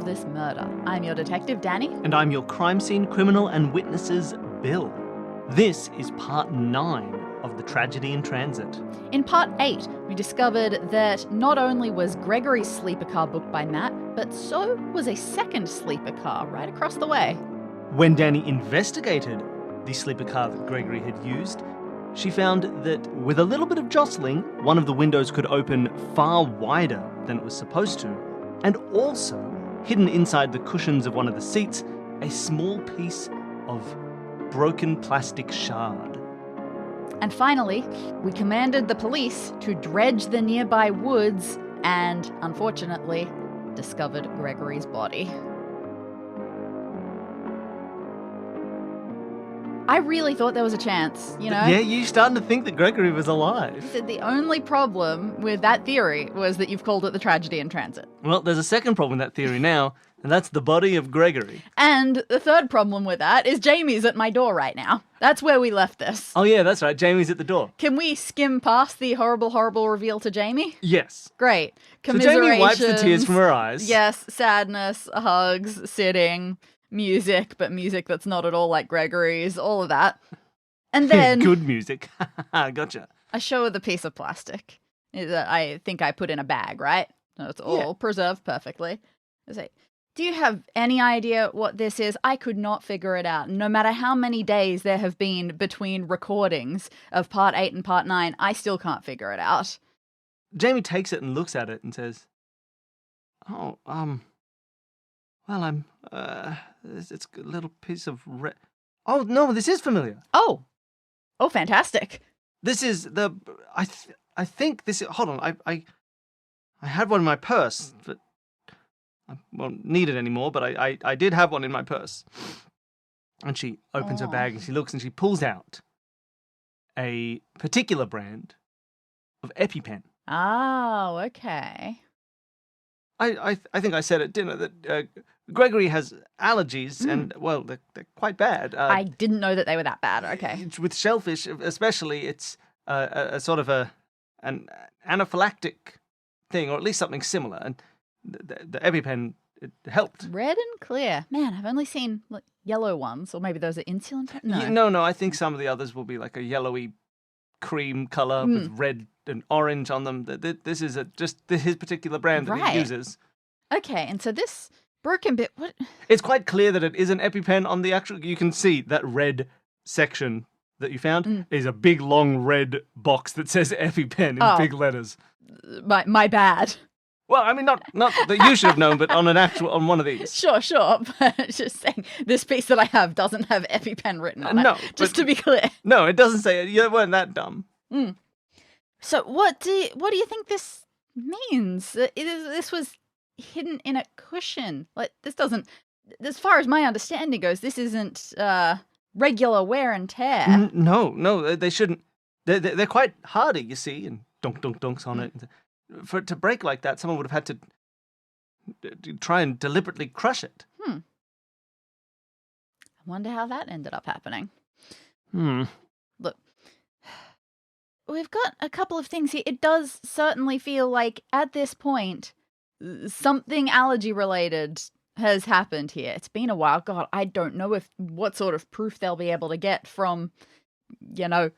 solve this murder. I'm your detective, Dani. And I'm your crime scene criminal and witnesses, Bill. This is part 9 of the tragedy in transit. In part 8, we discovered that not only was Gregory's sleeper car booked by Matt, but so was a second sleeper car right across the way. When Dani investigated the sleeper car that Gregory had used, she found that with a little bit of jostling, one of the windows could open far wider than it was supposed to, and also, hidden inside the cushions of one of the seats, a small piece of broken plastic shard. And finally, we commanded the police to dredge the nearby woods and, unfortunately, discovered Gregory's body. I really thought there was a chance, you know? Yeah, you're starting to think that Gregory was alive. The only problem with that theory was that you've called it the tragedy in transit. Well, there's a second problem with that theory now, and that's the body of Gregory. And the third problem with that is Jamie's at my door right now. That's where we left this. Oh yeah, that's right, Jamie's at the door. Can we skim past the horrible, horrible reveal to Jamie? Yes. Great. So Jamie wipes the tears from her eyes. Yes, sadness, hugs, sitting, music, but music that's not at all like Gregory's, all of that. And then... Good music. Gotcha. I show her the piece of plastic that I think I put in a bag, right? So it's all preserved perfectly. I say, do you have any idea what this is? I could not figure it out. No matter how many days there have been between recordings of part 8 and part 9, I still can't figure it out. Jamie takes it and looks at it and says, well, it's a little piece of red. Oh, no, this is familiar. Oh, fantastic. This is the, I think this is, hold on, I had one in my purse, but I won't need it anymore, but I did have one in my purse. And she opens her bag and she looks and she pulls out a particular brand of EpiPen. Oh, okay. I think I said at dinner that Gregory has allergies and, well, they're quite bad. I didn't know that they were that bad, okay. With shellfish, especially, it's a sort of an anaphylactic thing, or at least something similar. And the EpiPen, it helped. Red and clear. Man, I've only seen yellow ones, or maybe those are insulin. No, I think some of the others will be like a yellowy cream color with red and orange on them. This is just his particular brand that he uses. Okay, and so this broken bit, what? It's quite clear that it is an EpiPen on the actual, you can see that red section that you found is a big long red box that says EpiPen in big letters. My bad. Well, I mean, not that you should have known, but on one of these. Sure, but just saying, this piece that I have doesn't have EpiPen written on it. Just to be clear. No, it doesesn't say it. You weren't that dumb. So what do you think this means? This was hidden in a cushion. Like, this doesn't, as far as my understanding goes, this isn't regular wear and tear. No, they shouldn't. They're quite hardy, you see, and dunks on it. For it to break like that, someone would have had to try and deliberately crush it. I wonder how that ended up happening. Look, we've got a couple of things here. It does certainly feel like, at this point, something allergy-related has happened here. It's been a while. God, I don't know what sort of proof they'll be able to get from,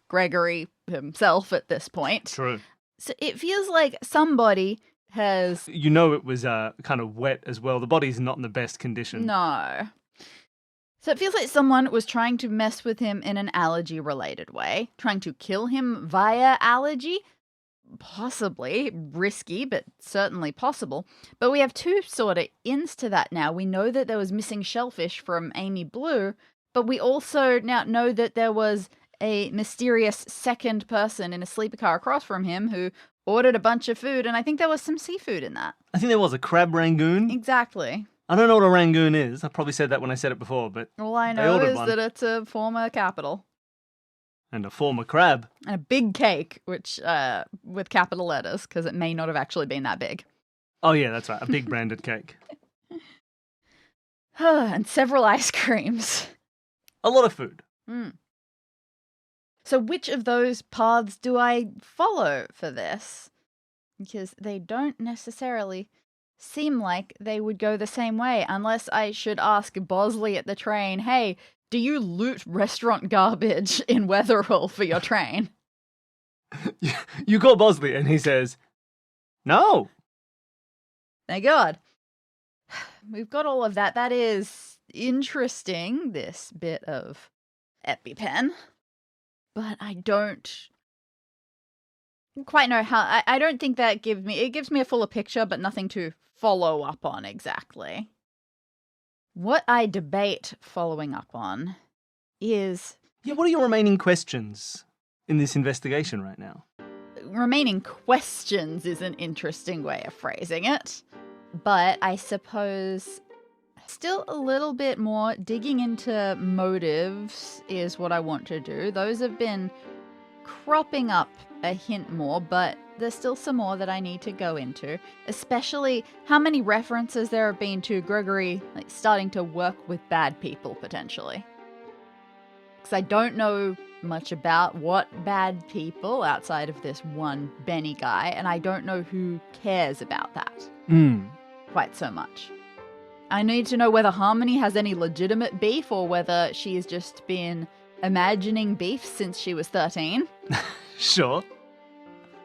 Gregory himself at this point. True. So it feels like somebody has... it was kind of wet as well. The body's not in the best condition. No. So it feels like someone was trying to mess with him in an allergy-related way, trying to kill him via allergy. Possibly. Risky, but certainly possible. But we have two sort of ins to that now. We know that there was missing shellfish from Amy Blue, but we also now know that there was a mysterious second person in a sleeper car across from him who ordered a bunch of food, and I think there was some seafood in that. I think there was a crab rangoon. Exactly. I don't know what a rangoon is. I probably said that when I said it before, but all I know is that it's a former capital. And a former crab. And a big cake, which with capital letters, because it may not have actually been that big. Oh yeah, that's right. A big branded cake. And several ice creams. A lot of food. So which of those paths do I follow for this? Because they don't necessarily seem like they would go the same way, unless I should ask Bosley at the train, hey, do you loot restaurant garbage in Wetherell for your train? You call Bosley and he says, no. Thank God. We've got all of that. That is interesting, this bit of EpiPen. But I don't quite know how. I don't think that gives me a fuller picture, but nothing to follow up on exactly. What I debate following up on is... Yeah, what are your remaining questions in this investigation right now? Remaining questions is an interesting way of phrasing it. But I suppose still a little bit more digging into motives is what I want to do. Those have been cropping up a hint more, but there's still some more that I need to go into, especially how many references there have been to Gregory starting to work with bad people potentially. Because I don't know much about what bad people outside of this one Benny guy, and I don't know who cares about that quite so much. I need to know whether Harmony has any legitimate beef or whether she has just been imagining beef since she was 13. Sure.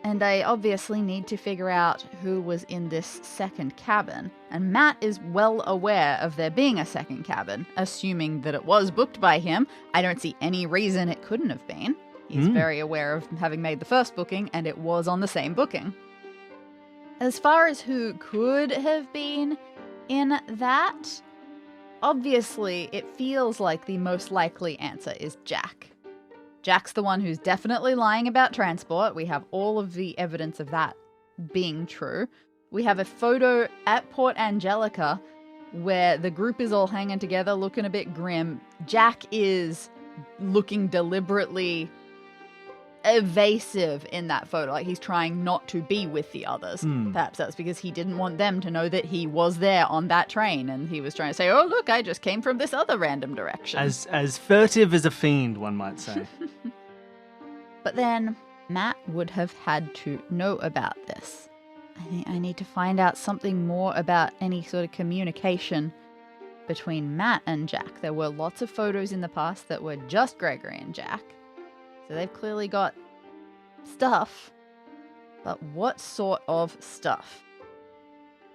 And I obviously need to figure out who was in this second cabin. And Matt is well aware of there being a second cabin, assuming that it was booked by him. I don't see any reason it couldn't have been. He's very aware of having made the first booking, and it was on the same booking. As far as who could have been in that, obviously it feels like the most likely answer is Jack. Jack's the one who's definitely lying about transport. We have all of the evidence of that being true. We have a photo at Port Angelica where the group is all hanging together, looking a bit grim. Jack is looking deliberately evasive in that photo, like he's trying not to be with the others. Perhaps that's because he didn't want them to know that he was there on that train, and he was trying to say, oh look, I just came from this other random direction. As furtive as a fiend, one might say. But then Matt would have had to know about this. I think I need to find out something more about any sort of communication between Matt and Jack. There were lots of photos in the past that were just Gregory and Jack. So they've clearly got stuff, but what sort of stuff?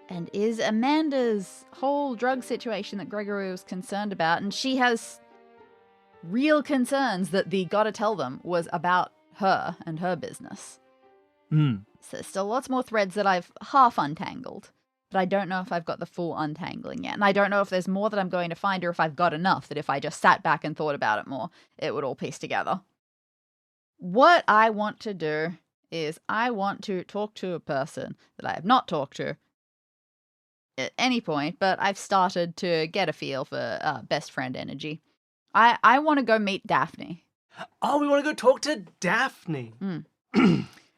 And is Amanda's whole drug situation that Gregory was concerned about, and she has real concerns that the gotta tell them was about her and her business. So there's still lots more threads that I've half untangled, but I don't know if I've got the full untangling yet. And I don't know if there's more that I'm going to find, or if I've got enough that if I just sat back and thought about it more, it would all piece together. What I want to do is I want to talk to a person that I have not talked to at any point, but I've started to get a feel for best friend energy. I want to go meet Daphne. Oh, we want to go talk to Daphne.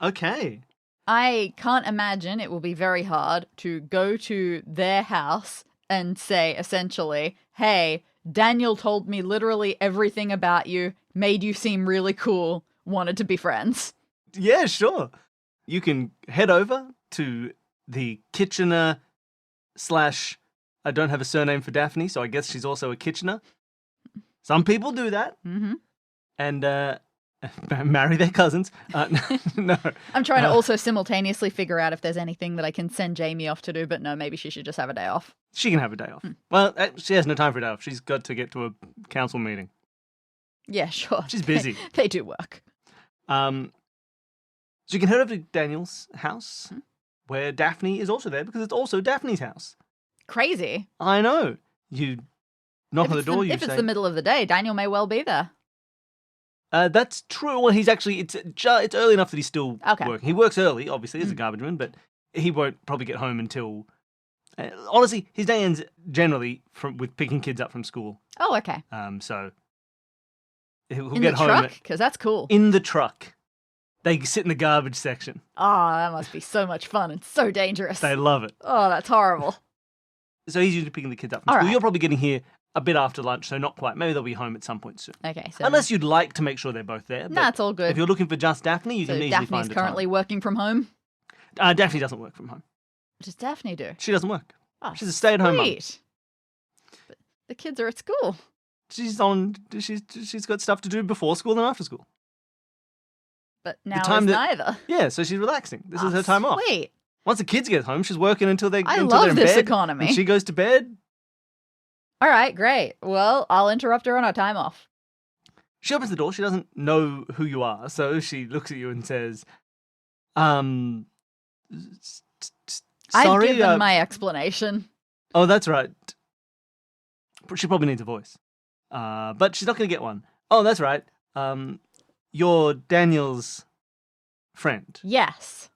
Okay. I can't imagine it will be very hard to go to their house and say, essentially, hey, Daniel told me literally everything about you, made you seem really cool, wanted to be friends. Yeah, sure. You can head over to the Kitchener / I don't have a surname for Daphne, so I guess she's also a Kitchener. Some people do that. And marry their cousins. No. I'm trying to also simultaneously figure out if there's anything that I can send Jamie off to do, but no, maybe she should just have a day off. She can have a day off. Well, she has no time for a day off. She's got to get to a council meeting. Yeah, sure. She's busy. They do work. So you can head over to Daniel's house, where Daphne is also there, because it's also Daphne's house. Crazy. I know. You knock on the door, if it's the middle of the day, Daniel may well be there. That's true. Well, he's actually, it's early enough that he's still working. He works early, obviously, as a garbage man, but he won't probably get home until... honestly, his day ends generally with picking kids up from school. Oh, okay. So he'll in get the home. Truck? Because that's cool. In the truck. They sit in the garbage section. Oh, that must be so much fun and so dangerous. They love it. Oh, that's horrible. So he's usually picking the kids up from school. Right. You're probably getting here a bit after lunch, so not quite. Maybe they'll be home at some point soon. Okay. So unless you'd like to make sure they're both there. No, it's all good. If you're looking for just Daphne, you can easily find a time. Daphne's currently working from home? Daphne doesn't work from home. What does Daphne do? She doesn't work. Oh, She's a stay-at-home mum. sweet. But the kids are at school. She's got stuff to do before school and after school. But now time it's that- neither. Yeah, so she's relaxing. This is her time off. Sweet. Once the kids get home, she's working until they're I in love this bed, economy. And she goes to bed. All right, great. Well, I'll interrupt her on her time off. She opens the door. She doesn't know who you are, so she looks at you and says, sorry. I've given my explanation. Oh, that's right. She probably needs a voice. But she's not going to get one. Oh, that's right. You're Daniel's friend. Yes.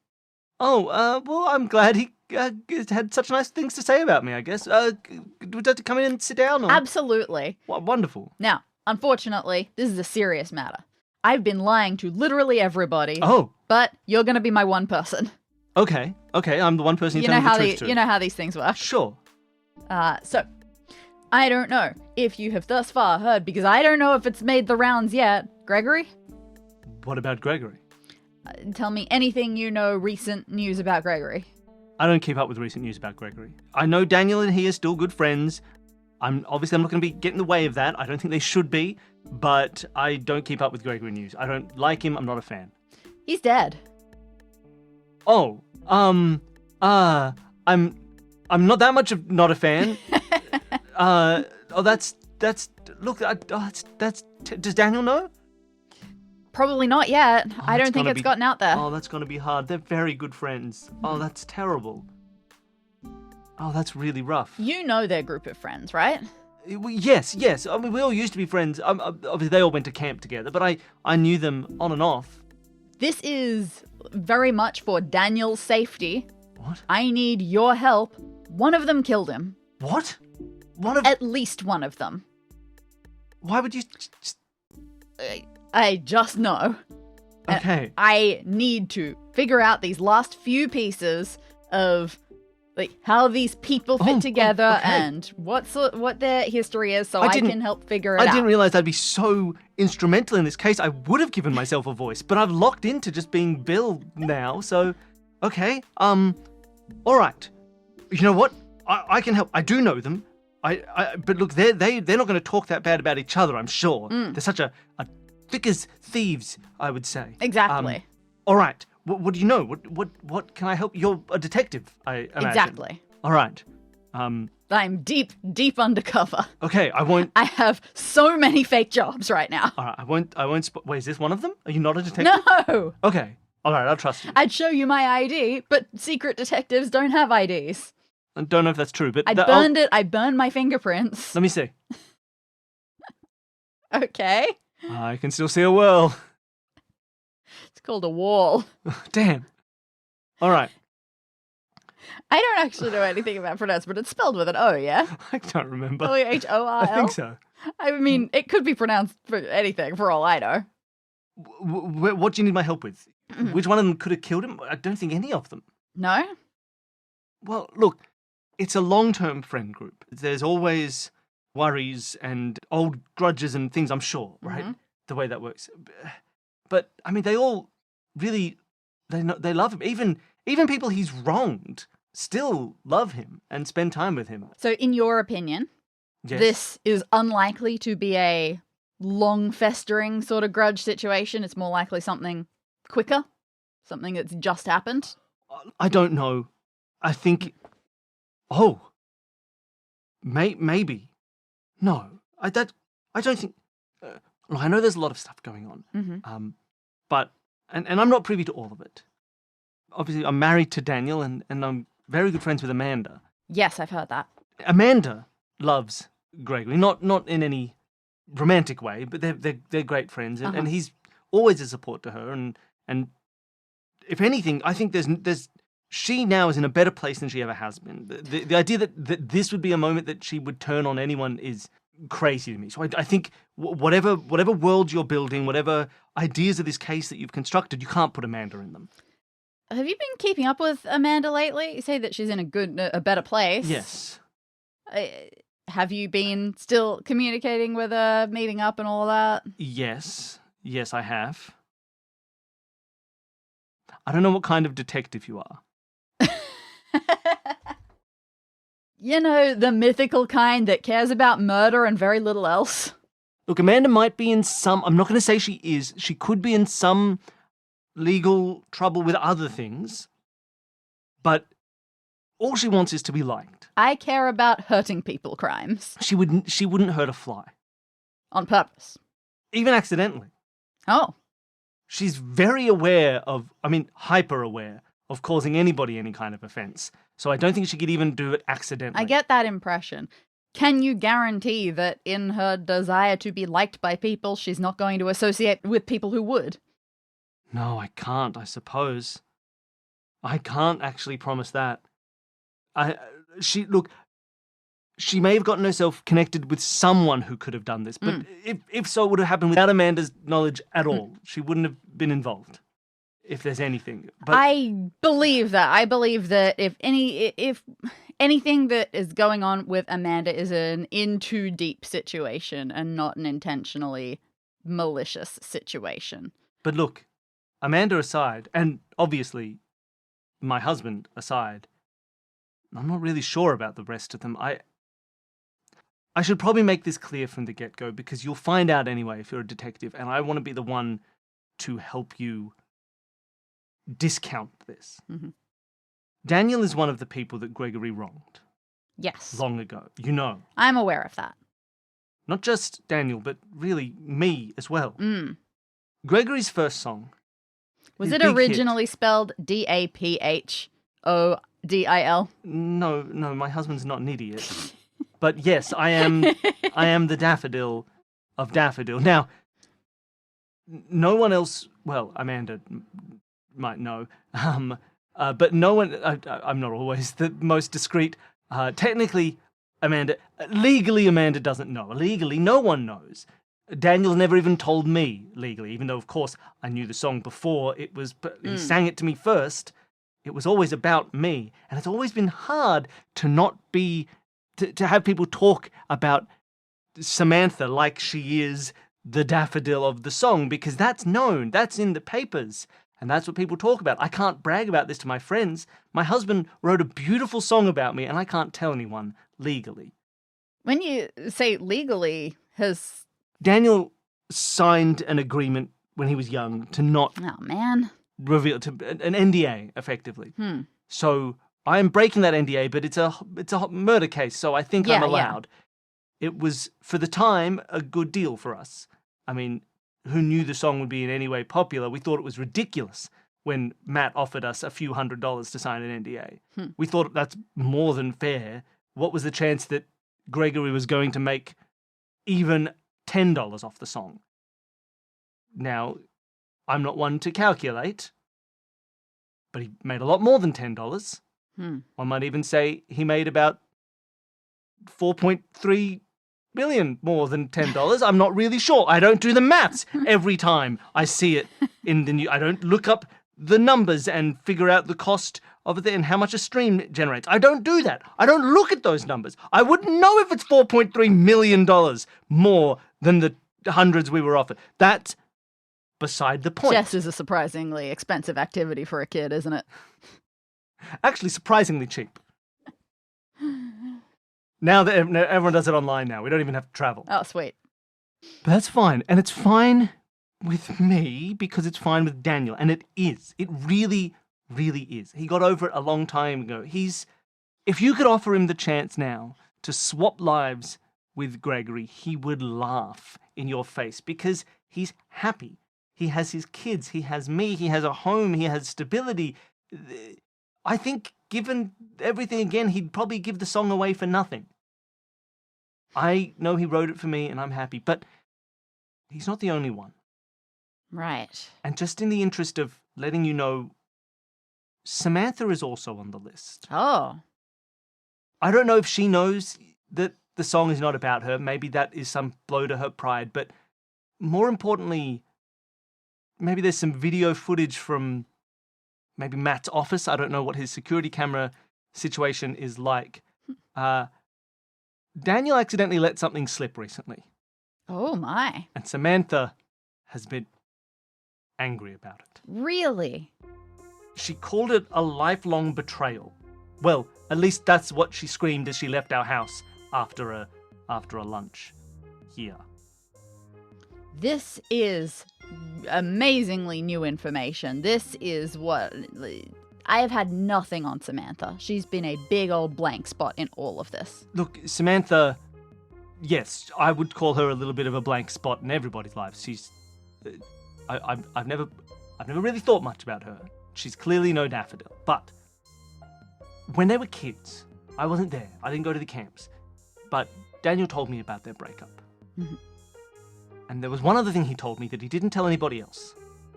Oh, well, I'm glad he had such nice things to say about me, I guess. Would you like to come in and sit down? Or? Absolutely. Wonderful. Now, unfortunately, this is a serious matter. I've been lying to literally everybody. Oh. But you're going to be my one person. Okay, I'm the one person you tell the truth to. You know how these things work. Sure. So, I don't know if you have thus far heard, because I don't know if it's made the rounds yet. Gregory? What about Gregory? Tell me anything you know recent news about Gregory. I don't keep up with recent news about Gregory. I know Daniel and he are still good friends. I'm not going to be getting in the way of that. I don't think they should be, but I don't keep up with Gregory news. I don't like him. I'm not a fan. He's dead. Oh, I'm not that much of not a fan. Does Daniel know? Probably not yet. Oh, I don't think it's gotten out there. Oh, that's going to be hard. They're very good friends. Oh, that's terrible. Oh, that's really rough. You know their group of friends, right? Yes. I mean, we all used to be friends. Obviously, they all went to camp together, but I knew them on and off. This is very much for Daniel's safety. What? I need your help. One of them killed him. What? At least one of them. Why would you... I just know. Okay. I need to figure out these last few pieces of like how these people fit together okay. and what their history is, so I can help figure it out. I didn't realize I'd be so instrumental in this case. I would have given myself a voice, but I've locked into just being Bill now. So, okay. All right. You know what? I can help. I do know them. But look, they're not going to talk that bad about each other. I'm sure. They're such a thick as thieves, I would say. Exactly. All right. What do you know? What can I help? You're a detective, I imagine. Exactly. All right. I'm deep undercover. Okay, I won't. I have so many fake jobs right now. All right, I won't. Wait, is this one of them? Are you not a detective? No. Okay. All right, I'll trust you. I'd show you my ID, but secret detectives don't have IDs. I don't know if that's true, but I burned my fingerprints. Let me see. Okay. I can still see a whirl. It's called a wall. Damn. All right. I don't actually know anything about pronounced, but it's spelled with an O, yeah? I don't remember. Ohorl? I think so. I mean, it could be pronounced for anything, for all I know. What do you need my help with? Which one of them could have killed him? I don't think any of them. No? Well, look, it's a long-term friend group. There's always worries and old grudges and things, I'm sure, right? Mm-hmm. The way that works. But, I mean, they all really, they love him. Even people he's wronged still love him and spend time with him. So, in your opinion, Yes. this is unlikely to be a long festering sort of grudge situation. It's more likely something quicker, something that's just happened. I don't know. I think... Oh. Maybe. No. I don't think... Look, I know there's a lot of stuff going on. Mm-hmm. But... And I'm not privy to all of it. Obviously, I'm married to Daniel, and I'm very good friends with Amanda. Yes, I've heard that. Amanda loves Gregory, not in any romantic way, but they're great friends, and he's always a support to her. And if anything, I think there's she now is in a better place than she ever has been. The idea that this would be a moment that she would turn on anyone is crazy to me. So I think whatever world you're building, whatever ideas of this case that you've constructed, you can't put Amanda in them. Have you been keeping up with Amanda lately? You say that she's in a better place. Yes. Have you been still communicating with her, meeting up and all that? Yes, I have. I don't know what kind of detective you are. You know, the mythical kind that cares about murder and very little else. Look, Amanda might be in some... I'm not going to say she is. She could be in some legal trouble with other things. But all she wants is to be liked. I care about hurting people crimes. She wouldn't hurt a fly. On purpose. Even accidentally. Oh. She's very aware of... hyper aware of causing anybody any kind of offence. So I don't think she could even do it accidentally. I get that impression. Can you guarantee that in her desire to be liked by people, she's not going to associate with people who would? No, I can't, I suppose. I can't actually promise that. She may have gotten herself connected with someone who could have done this, but if so, it would have happened without Amanda's knowledge at all. She wouldn't have been involved. If there's anything. But I believe that. I believe that if anything that is going on with Amanda is an in too deep situation and not an intentionally malicious situation. But look, Amanda aside, and obviously my husband aside, I'm not really sure about the rest of them. I should probably make this clear from the get-go because you'll find out anyway if you're a detective, and I want to be the one to help you discount this. Mm-hmm. Daniel is one of the people that Gregory wronged. Yes. Long ago. You know. I'm aware of that. Not just Daniel, but really me as well. Mm. Gregory's first song. Was it originally spelled DAPHODIL? No, my husband's not an idiot. But yes, I am the daffodil of Daffodil. Now, no one else, well, Amanda might know, but no one, I'm not always the most discreet. Technically, legally Amanda doesn't know. Legally, no one knows. Daniel's never even told me legally, even though, of course, I knew the song before he sang it to me first. It was always about me. And it's always been hard to not be, to have people talk about Samantha like she is the daffodil of the song, because that's known, that's in the papers. And that's what people talk about. I can't brag about this to my friends. My husband wrote a beautiful song about me, and I can't tell anyone legally. When you say legally, has Daniel signed an agreement when he was young to not reveal to an NDA, effectively. So I am breaking that NDA, but it's a murder case, so I think I'm allowed. Yeah. It was, for the time, a good deal for us. I mean, who knew the song would be in any way popular? We thought it was ridiculous when Matt offered us a few $100s to sign an NDA. We thought that's more than fair. What was the chance that Gregory was going to make even $10 off the song? Now, I'm not one to calculate, but he made a lot more than $10. One might even say he made about 4.3 million more than $10. I'm not really sure. I don't do the maths every time I see it in the news. I don't look up the numbers and figure out the cost of it and how much a stream generates. I don't do that. I don't look at those numbers. I wouldn't know if it's $4.3 million more than the hundreds we were offered. That's beside the point. Chess is a surprisingly expensive activity for a kid, isn't it? Actually, surprisingly cheap. Now that everyone does it online now. We don't even have to travel. Oh, sweet. But that's fine. And it's fine with me because it's fine with Daniel. And it is. It really, really is. He got over it a long time ago. If you could offer him the chance now to swap lives with Gregory, he would laugh in your face because he's happy. He has his kids. He has me. He has a home. He has stability. I think given everything again, he'd probably give the song away for nothing. I know he wrote it for me and I'm happy, but he's not the only one. Right. And just in the interest of letting you know, Samantha is also on the list. Oh. I don't know if she knows that the song is not about her. Maybe that is some blow to her pride, but more importantly, maybe there's some video footage from maybe Matt's office. I don't know what his security camera situation is like. Daniel accidentally let something slip recently. Oh, my. And Samantha has been angry about it. Really? She called it a lifelong betrayal. Well, at least that's what she screamed as she left our house after a lunch here. This is amazingly new information. This is what... I have had nothing on Samantha. She's been a big old blank spot in all of this. Look, Samantha, yes, I would call her a little bit of a blank spot in everybody's lives. She's... I've never really thought much about her. She's clearly no daffodil. But when they were kids, I wasn't there. I didn't go to the camps. But Daniel told me about their breakup. Mm-hmm. And there was one other thing he told me that he didn't tell anybody else.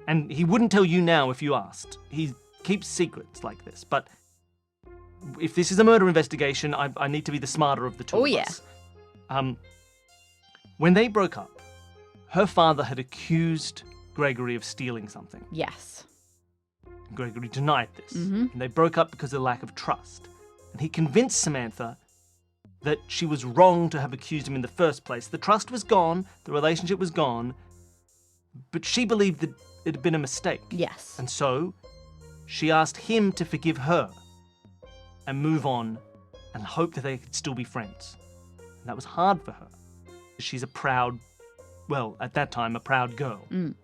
And he wouldn't tell you now if you asked. He keeps secrets like this. But if this is a murder investigation, I need to be the smarter of the two of us. When they broke up, her father had accused Gregory of stealing something. Yes. Gregory denied this. Mm-hmm. And they broke up because of lack of trust. And he convinced Samantha that she was wrong to have accused him in the first place. The trust was gone, the relationship was gone, but she believed that it had been a mistake. Yes. And so she asked him to forgive her and move on and hope that they could still be friends. And that was hard for her. She's a proud, well, at that time, a proud girl. Mm.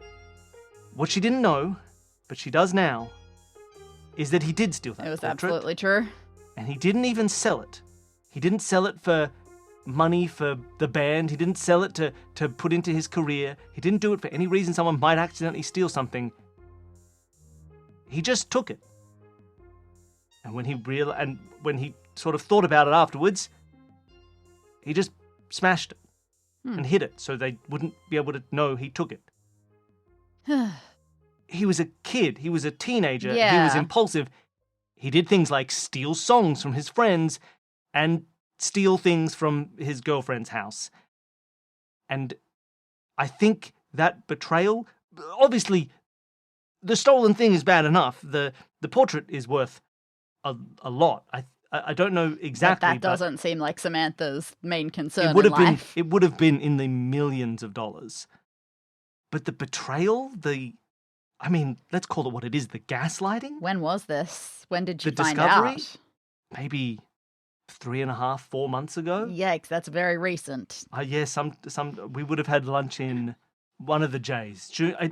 What she didn't know, but she does now, is that he did steal that It was portrait. absolutely true. And he didn't even sell it. He didn't sell it for money for the band. He didn't sell it to put into his career. He didn't do it for any reason someone might accidentally steal something. He just took it. And when he sort of thought about it afterwards, he just smashed it and hid it so they wouldn't be able to know he took it. He was a kid. He was a teenager. Yeah. He was impulsive. He did things like steal songs from his friends and steal things from his girlfriend's house. And I think that betrayal, obviously, the stolen thing is bad enough. The portrait is worth a lot. I don't know exactly. But that doesn't seem like Samantha's main concern it would in have life. been. It would have been in the millions of dollars. But the betrayal, let's call it what it is, the gaslighting? When was this? When did you The find discovery? out? Maybe 3.5, 4 months ago? Yikes, that's very recent. Yeah, we would have had lunch in one of the J's.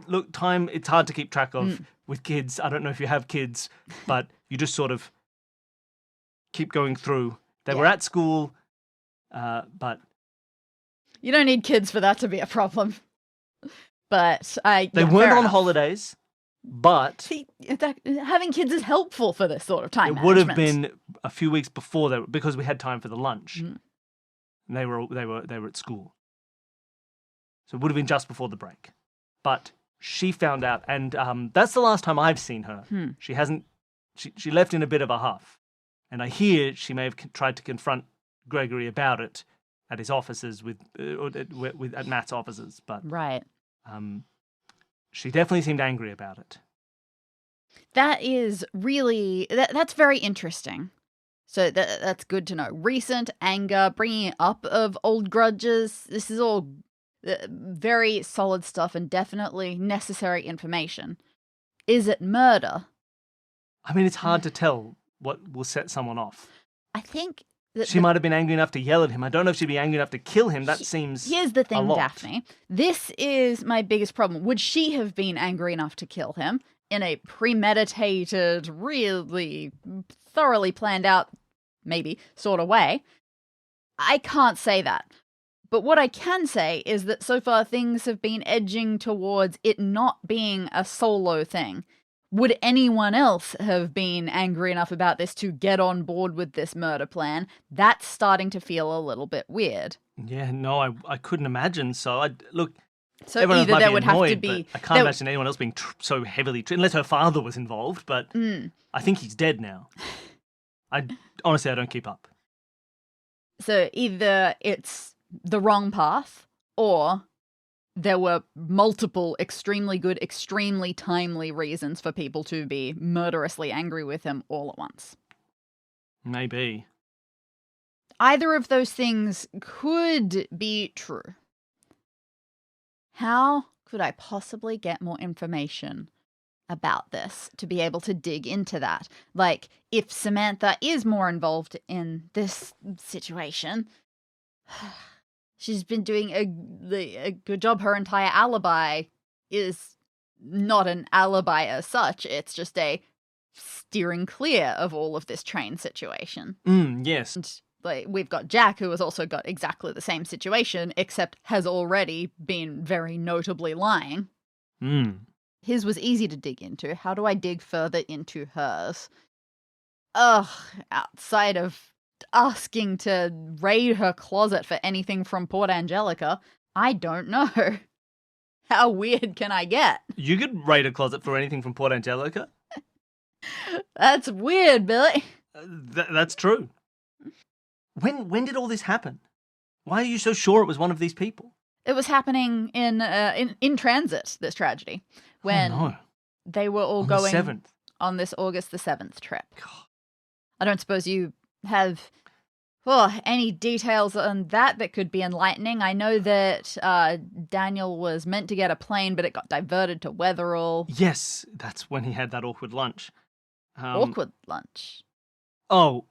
Look, time, it's hard to keep track of with kids. I don't know if you have kids, but you just sort of keep going through. They were at school, but... You don't need kids for that to be a problem. But they weren't on holidays, but... See, having kids is helpful for this sort of time It would have management. been a few weeks before because we had time for the lunch. And they were at school. So it would have been just before the break. But she found out, and that's the last time I've seen her. She hasn't... She left in a bit of a huff. And I hear she may have tried to confront Gregory about it at his offices at Matt's offices, but... Right. She definitely seemed angry about it. That is really... That's very interesting. So that's good to know. Recent anger, bringing up of old grudges. This is all very solid stuff and definitely necessary information. Is it murder? I mean, it's hard to tell what will set someone off. I think... She might have been angry enough to yell at him. I don't know if she'd be angry enough to kill him. That seems Here's the a thing, lot. Daphne. This is my biggest problem. Would she have been angry enough to kill him in a premeditated, really thoroughly planned out, maybe, sort of way? I can't say that. But what I can say is that so far things have been edging towards it not being a solo thing. Would anyone else have been angry enough about this to get on board with this murder plan? That's starting to feel a little bit weird. Yeah, no, I couldn't imagine. So, So everyone else either might there be would annoyed, have to be... but I can't imagine anyone else being so heavily... unless her father was involved, but I think he's dead now. Honestly, I don't keep up. So either it's the wrong path, or there were multiple extremely good, extremely timely reasons for people to be murderously angry with him all at once. Maybe. Either of those things could be true. How could I possibly get more information about this to be able to dig into that. Like, if Samantha is more involved in this situation, she's been doing a good job. Her entire alibi is not an alibi as such. It's just a steering clear of all of this train situation. Yes. And like, we've got Jack, who has also got exactly the same situation, except has already been very notably lying. His was easy to dig into. How do I dig further into hers? Outside of asking to raid her closet for anything from Port Angelica, I don't know. How weird can I get? You could raid a closet for anything from Port Angelica? That's weird, Billy. That's true. When did all this happen? Why are you so sure it was one of these people? It was happening in transit, this tragedy, when they were all going the 7th. On this August the 7th trip. God. I don't suppose you have any details on that could be enlightening. I know that Daniel was meant to get a plane, but it got diverted to Wetherell. Yes, that's when he had that awkward lunch. Awkward lunch? Oh,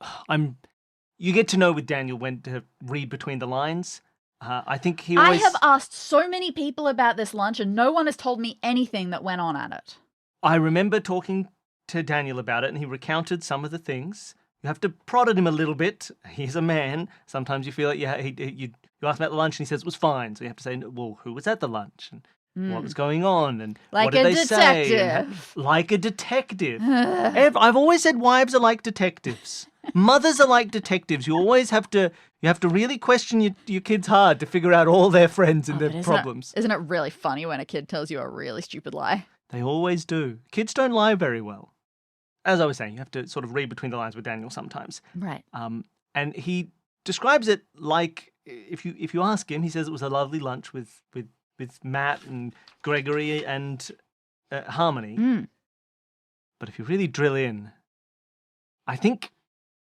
you get to know with Daniel when to read between the lines. I think he always... I have asked so many people about this lunch, and no one has told me anything that went on at it. I remember talking to Daniel about it, and he recounted some of the things. You have to prod at him a little bit. He's a man. Sometimes you feel like you ask him about the lunch, and he says it was fine. So you have to say, well, who was at the lunch? And what was going on? And like what did they say? Detective. Like a detective. I've always said wives are like detectives. Mothers are like detectives. You always have to really question your kids hard to figure out all their friends and their problems. Isn't it really funny when a kid tells you a really stupid lie? They always do. Kids don't lie very well. As I was saying, you have to sort of read between the lines with Daniel sometimes. Right. And he describes it like, if you ask him, he says it was a lovely lunch with Matt and Gregory and Harmony. But if you really drill in, I think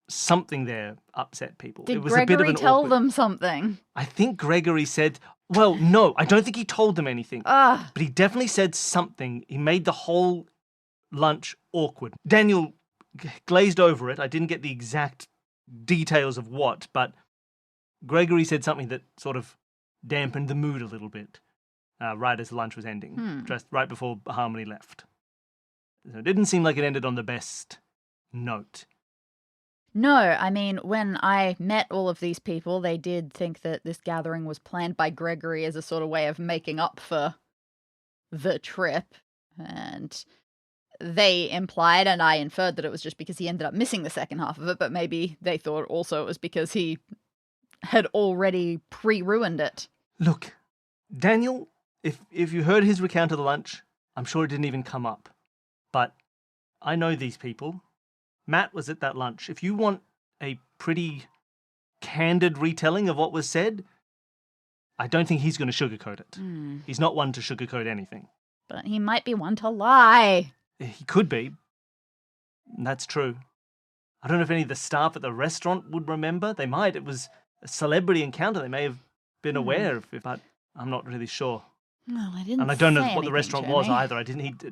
something there upset people. Did it was Gregory a bit of an tell awkward... them something? I think Gregory said, well, no, I don't think he told them anything. But he definitely said something. He made the whole lunch awkward. Daniel glazed over it. I didn't get the exact details of what, but Gregory said something that sort of dampened the mood a little bit right as the lunch was ending, just right before Harmony left. So it didn't seem like it ended on the best note. No, I mean, when I met all of these people, they did think that this gathering was planned by Gregory as a sort of way of making up for the trip. And they implied, and I inferred, that it was just because he ended up missing the second half of it, but maybe they thought also it was because he had already pre-ruined it. Look, Daniel, if you heard his recount of the lunch, I'm sure it didn't even come up. But I know these people. Matt was at that lunch. If you want a pretty candid retelling of what was said, I don't think he's going to sugarcoat it. He's not one to sugarcoat anything. But he might be one to lie. He could be. That's true. I don't know if any of the staff at the restaurant would remember. They might. It was a celebrity encounter. They may have been aware of it, but I'm not really sure. Well, I didn't. And I don't know say what the restaurant was Jenny. either.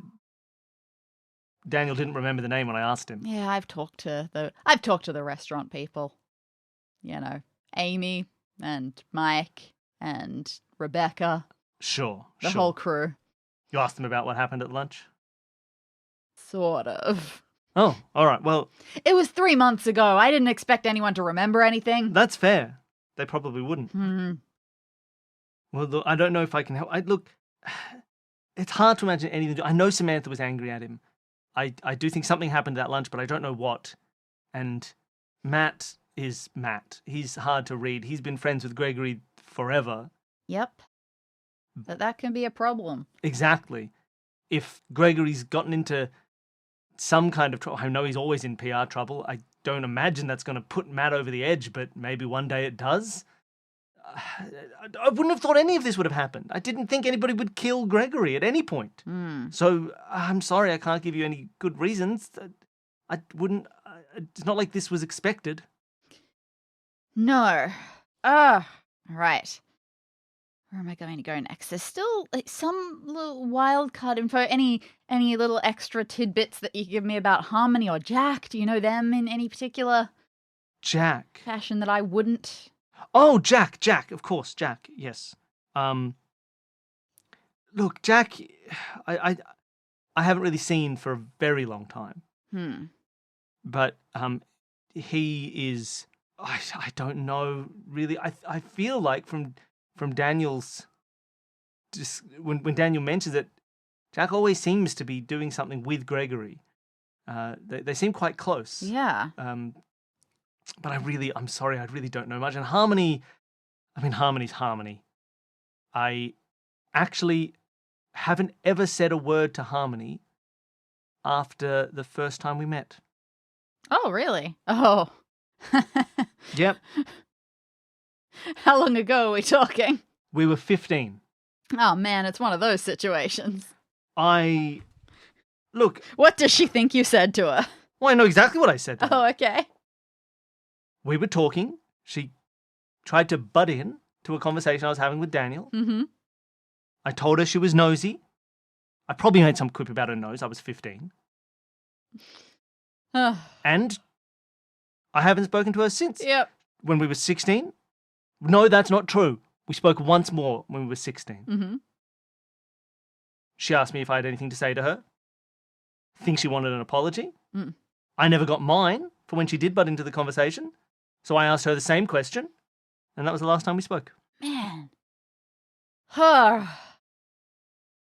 Daniel didn't remember the name when I asked him. Yeah, I've talked to the restaurant people. You know, Amy and Mike and Rebecca. Sure. The whole crew. You asked them about what happened at lunch? Sort of. Oh, all right. Well, it was 3 months ago. I didn't expect anyone to remember anything. That's fair. They probably wouldn't. Well, look, I don't know if I can help. Look, it's hard to imagine anything. I know Samantha was angry at him. I do think something happened at that lunch, but I don't know what. And Matt is Matt. He's hard to read. He's been friends with Gregory forever. Yep. But that can be a problem. Exactly. If Gregory's gotten into some kind of trouble, I know he's always in PR trouble. I don't imagine that's going to put Matt over the edge, but maybe one day it does. I wouldn't have thought any of this would have happened. I didn't think anybody would kill Gregory at any point. So I'm sorry, I can't give you any good reasons. I wouldn't. It's not like this was expected. No. Right. Where am I going to go next? There's still like some little wild card info. Any little extra tidbits that you give me about Harmony or Jack? Do you know them in any particular Jack. fashion that I wouldn't? Oh, Jack, of course, Jack. Yes. Look, Jack, I haven't really seen for a very long time. But he is. I don't know really. I feel like from Daniel's, just when Daniel mentions it, Jack always seems to be doing something with Gregory. They seem quite close. Yeah. But I'm sorry, I really don't know much. And Harmony, Harmony's Harmony. I actually haven't ever said a word to Harmony after the first time we met. Oh, really? Oh. Yep. How long ago are we talking? We were 15. Oh, man, it's one of those situations. Look. What does she think you said to her? Well, I know exactly what I said to her. Oh, okay. We were talking. She tried to butt in to a conversation I was having with Daniel. Mm-hmm. I told her she was nosy. I probably made some quip about her nose. I was 15. And I haven't spoken to her since. Yep. When we were 16? No, that's not true. We spoke once more when we were 16. Mm-hmm. She asked me if I had anything to say to her. Think she wanted an apology. Mm. I never got mine for when she did butt into the conversation. So I asked her the same question. And that was the last time we spoke. Man.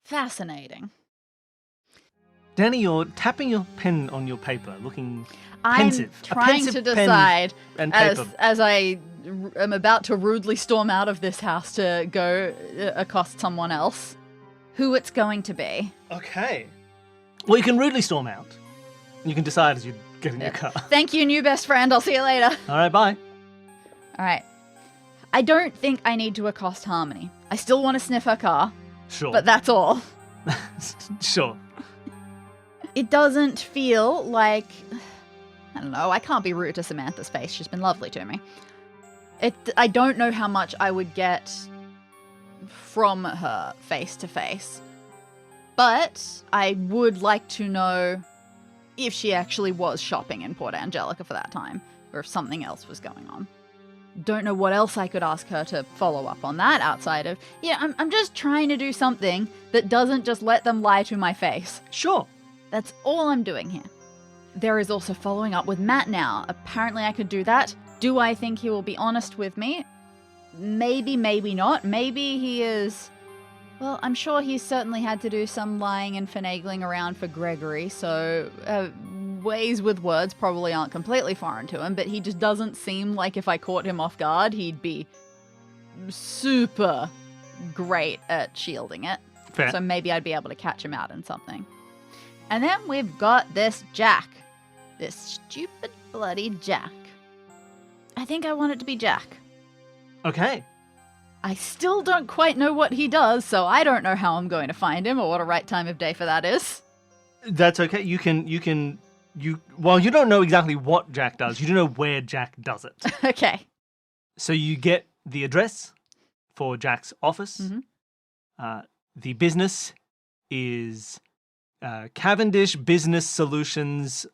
Fascinating. Danny, you're tapping your pen on your paper, looking pensive. I'm trying to decide and paper. as I am about to rudely storm out of this house to go accost someone else, who it's going to be. Okay. Well, you can rudely storm out. You can decide as you get in your car. Thank you, new best friend. I'll see you later. All right, bye. All right. I don't think I need to accost Harmony. I still want to sniff her car. Sure. But that's all. Sure. It doesn't feel like... I don't know. I can't be rude to Samantha's face. She's been lovely to me. I don't know how much I would get from her face to face. But I would like to know if she actually was shopping in Port Angelica for that time, or if something else was going on. Don't know what else I could ask her to follow up on that outside of, I'm just trying to do something that doesn't just let them lie to my face. Sure. That's all I'm doing here. There is also following up with Matt now. Apparently I could do that. Do I think he will be honest with me? Maybe, maybe not. Maybe he is... Well, I'm sure he's certainly had to do some lying and finagling around for Gregory, so ways with words probably aren't completely foreign to him, but he just doesn't seem like if I caught him off guard, he'd be super great at shielding it. Fair. So maybe I'd be able to catch him out in something. And then we've got this Jack. This stupid bloody Jack. I think I want it to be Jack. Okay. I still don't quite know what he does, so I don't know how I'm going to find him or what a right time of day for that is. That's okay. Well, you don't know exactly what Jack does. You don't know where Jack does it. Okay. So you get the address for Jack's office. Mm-hmm. The business is Cavendish Business Solutions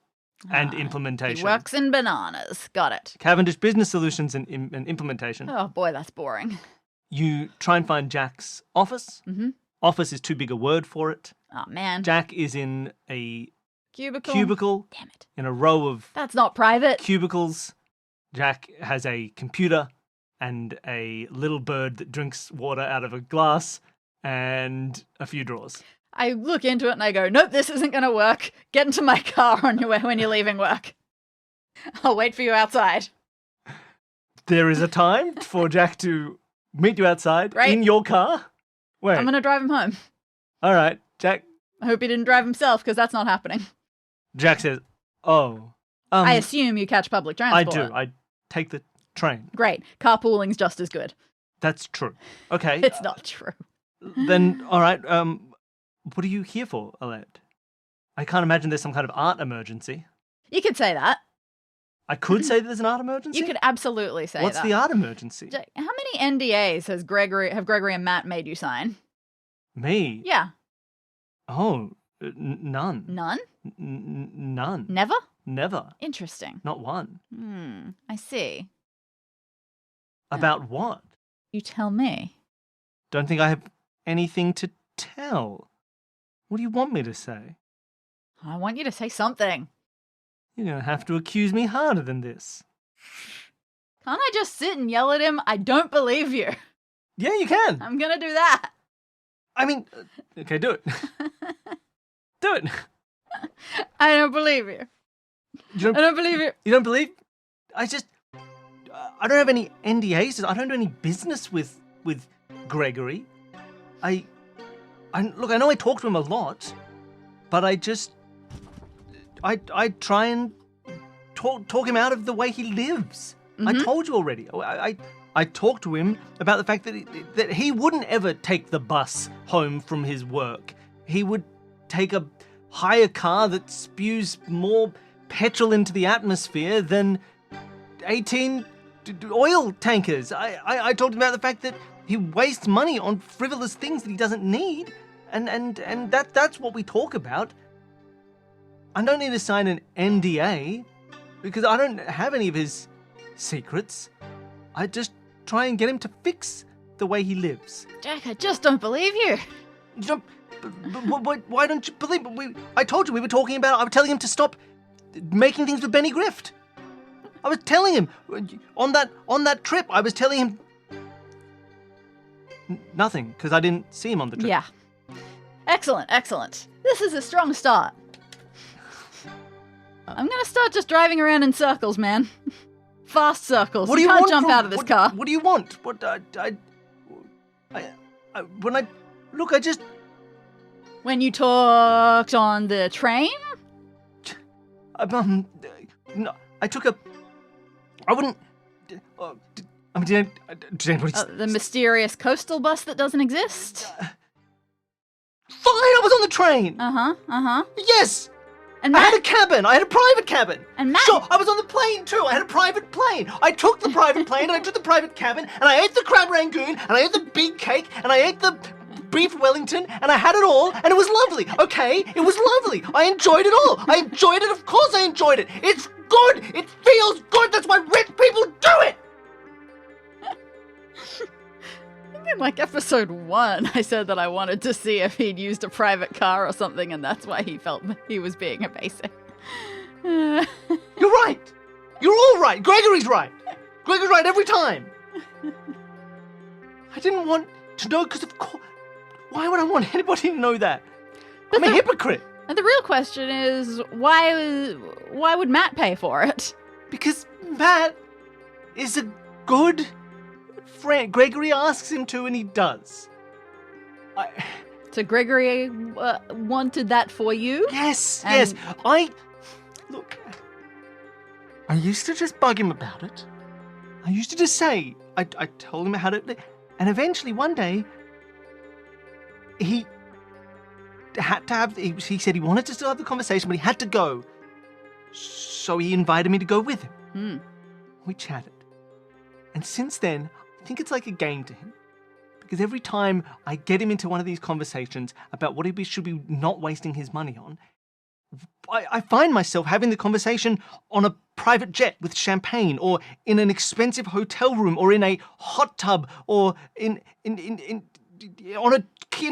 and Implementation. He works in bananas. Got it. Cavendish Business Solutions and Implementation. Oh boy, that's boring. You try and find Jack's office. Mm-hmm. Office is too big a word for it. Oh man. Jack is in a cubicle. Damn it. In a row of... That's not private. Cubicles. Jack has a computer and a little bird that drinks water out of a glass and a few drawers. I look into it and I go, nope, this isn't going to work. Get into my car on your way when you're leaving work. I'll wait for you outside. There is a time for Jack to meet you outside in your car. Wait. I'm going to drive him home. All right, Jack. I hope he didn't drive himself because that's not happening. Jack says, oh. I assume you catch public transport. I do. I take the train. Great. Carpooling's just as good. That's true. Okay. It's not true. Then, all right. What are you here for, Alette? I can't imagine there's some kind of art emergency. You could say that. I could say that there's an art emergency. You could absolutely say What's that. the art emergency? How many NDAs have Gregory and Matt made you sign? Me? Yeah. Oh, none. None? None. Never? Never. Interesting. Not one. I see. About what? You tell me. Don't think I have anything to tell. What do you want me to say? I want you to say something. You're going to have to accuse me harder than this. Can't I just sit and yell at him? I don't believe you. Yeah, you can. I'm going to do that. I mean, okay, do it. Do it. I don't believe you. I don't believe you. You don't believe? I don't have any NDAs. I don't do any business with Gregory. Look, I know I talk to him a lot, but I try and talk him out of the way he lives. I told you already. I talked to him about the fact that he wouldn't ever take the bus home from his work. He would take a hire car that spews more petrol into the atmosphere than 18 oil tankers. I told him about the fact that he wastes money on frivolous things that he doesn't need, and that's what we talk about. I don't need to sign an NDA because I don't have any of his secrets. I just try and get him to fix the way he lives. Jack, I just don't believe you. Why don't you believe me? I told you we were talking about. I was telling him to stop making things with Benny Grift. I was telling him on that trip. I was telling him nothing because I didn't see him on the trip. Yeah. Excellent. This is a strong start. I'm going to start just driving around in circles, man. Fast circles. You can't jump out of this car. What do you want? When you talked on the train? No, I took a. I wouldn't. Did anybody? The mysterious coastal bus that doesn't exist? Fine, I was on the train. Yes. And I Matt, had a cabin. I had a private cabin. And Matt- Sure, I was on the plane too. I had a private plane. I took the private plane and I took the private cabin and I ate the crab rangoon and I ate the big cake and I ate the beef Wellington and I had it all and it was lovely. Okay, it was lovely. I enjoyed it all. I enjoyed it. Of course I enjoyed it. It's good. It feels good. That's why rich people do it. in like episode 1, I said that I wanted to see if he'd used a private car or something, and that's why he felt he was being evasive. You're right. You're all right. Gregory's right. Gregory's right every time. I didn't want to know because of course. Why would I want anybody to know that? I'm a hypocrite. And the real question is, why would Matt pay for it? Because Matt is a good friend. Gregory asks him to, and he does. So Gregory wanted that for you? Yes, And- yes. Look, I used to just bug him about it. I used to just say, I told him how to, and eventually one day, he had to have, he said he wanted to still have the conversation, but he had to go. So he invited me to go with him. We chatted. And since then, I think it's like a game to him. Because every time I get him into one of these conversations about what he should be not wasting his money on, I find myself having the conversation on a private jet with champagne, or in an expensive hotel room, or in a hot tub, or in a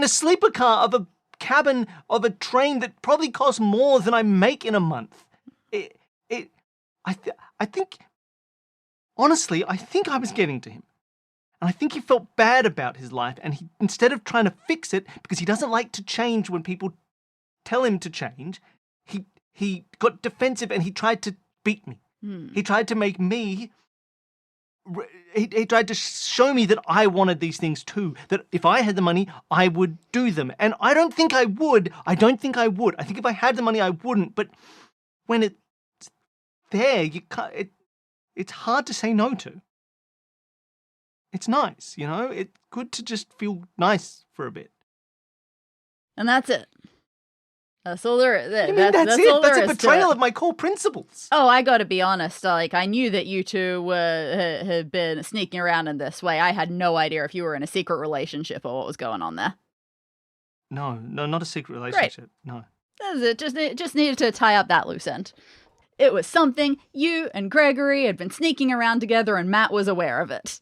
sleeper car of a cabin of a train that probably costs more than I make in a month. I think, honestly, I think I was getting to him. And I think he felt bad about his life, and he, instead of trying to fix it, because he doesn't like to change when people tell him to change, he got defensive and he tried to beat me. He tried to make me... He tried to show me that I wanted these things too, that if I had the money, I would do them. And I don't think I would. I think if I had the money, I wouldn't. But when it's there, you can't, it's hard to say no to. It's nice, you know? It's good to just feel nice for a bit. And that's it. That's all there. What do you mean that's it? all That's there a is to betrayal it. of my core principles. Oh, I got to be honest. Like, I knew that you two had been sneaking around in this way. I had no idea if you were in a secret relationship or what was going on there. No, not a secret relationship. No. That was it. Just needed to tie up that loose end. It was something you and Gregory had been sneaking around together, and Matt was aware of it.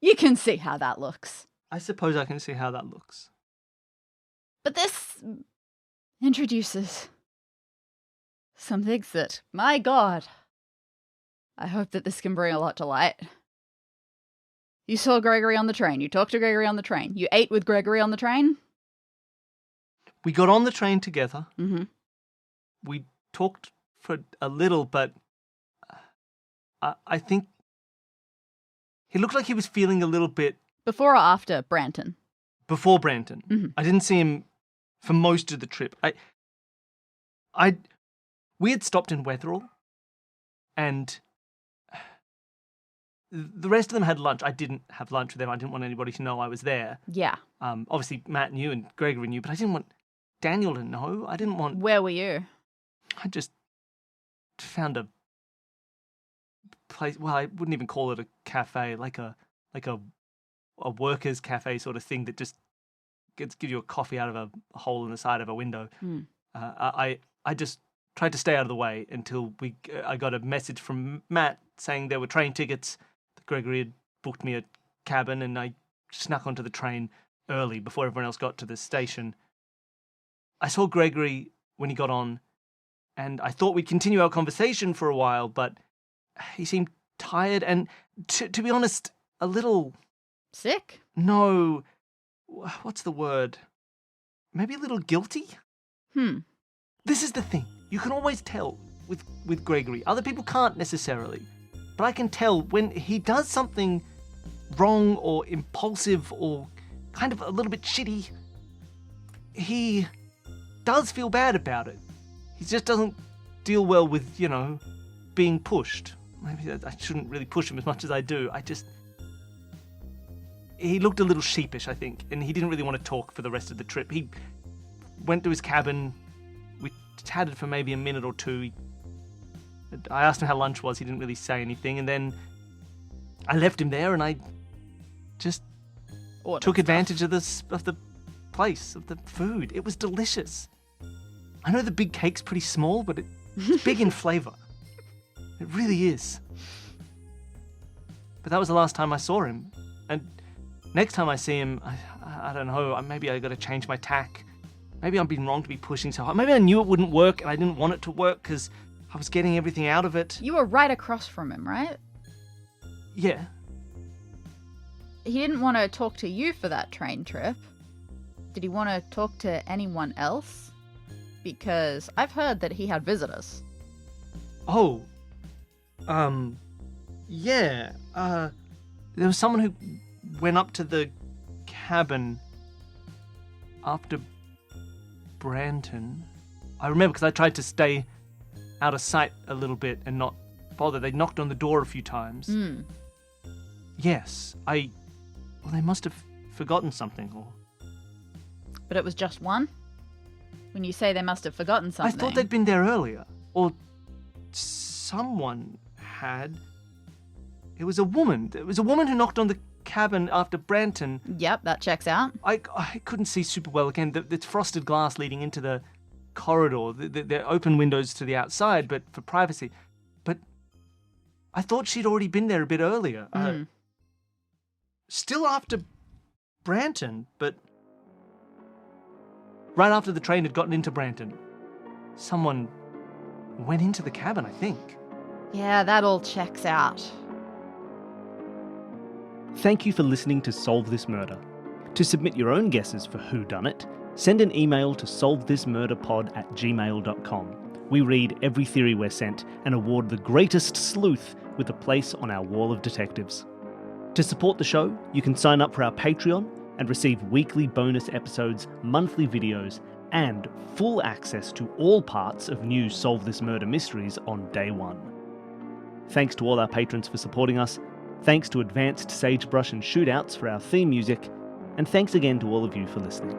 You can see how that looks. I suppose I can see how that looks. But this introduces some things that, my God, I hope that this can bring a lot to light. You saw Gregory on the train. You talked to Gregory on the train. You ate with Gregory on the train. We got on the train together. Mm-hmm. We talked for a little, but I think he looked like he was feeling a little bit... Before or after Branton? Before Branton. Mm-hmm. I didn't see him for most of the trip. We had stopped in Wetherell, and the rest of them had lunch. I didn't have lunch with them. I didn't want anybody to know I was there. Yeah. Obviously, Matt knew and Gregory knew, but I didn't want Daniel to know. I didn't want... Where were you? I just found a place. Well, I wouldn't even call it a cafe, like a workers' cafe sort of thing that just gives you a coffee out of a hole in the side of a window. Mm. I just tried to stay out of the way until I got a message from Matt saying there were train tickets. Gregory had booked me a cabin, and I snuck onto the train early before everyone else got to the station. I saw Gregory when he got on, and I thought we'd continue our conversation for a while, but he seemed tired and, to be honest, a little... Sick? No, what's the word? Maybe a little guilty? This is the thing. You can always tell with Gregory. Other people can't necessarily. But I can tell when he does something wrong or impulsive or kind of a little bit shitty, he does feel bad about it. He just doesn't deal well with, being pushed. Maybe I shouldn't really push him as much as I do. He looked a little sheepish, I think, and he didn't really want to talk for the rest of the trip. He went to his cabin. We chatted for maybe a minute or two. I asked him how lunch was. He didn't really say anything, and then I left him there, and I just took advantage of the place, of the food. It was delicious. I know the big cake's pretty small, but it's big in flavour. It really is. But that was the last time I saw him, and next time I see him, I don't know, maybe I got to change my tack. Maybe I'm being wrong to be pushing so hard. Maybe I knew it wouldn't work, and I didn't want it to work because I was getting everything out of it. You were right across from him, right? Yeah. He didn't want to talk to you for that train trip. Did he want to talk to anyone else? Because I've heard that he had visitors. Oh. Yeah. There was someone who went up to the cabin after Branton. I remember because I tried to stay out of sight a little bit and not bother. They knocked on the door a few times. Yes, well, they must have forgotten something, or... But it was just one? When you say they must have forgotten something... I thought they'd been there earlier, or someone had. It was a woman. It was a woman who knocked on the cabin after Branton. Yep, that checks out. I couldn't see super well again. It's frosted glass leading into the corridor. There are open windows to the outside, but for privacy. But I thought she'd already been there a bit earlier. Still after Branton, but right after the train had gotten into Branton, someone went into the cabin, I think. Yeah, that all checks out. Thank you for listening to Solve This Murder. To submit your own guesses for whodunit, send an email to solvethismurderpod@gmail.com. We read every theory we're sent and award the greatest sleuth with a place on our wall of detectives. To support the show, you can sign up for our Patreon and receive weekly bonus episodes, monthly videos, and full access to all parts of new Solve This Murder mysteries on day one. Thanks to all our patrons for supporting us. Thanks to Advanced Sagebrush and Shootouts for our theme music. And thanks again to all of you for listening.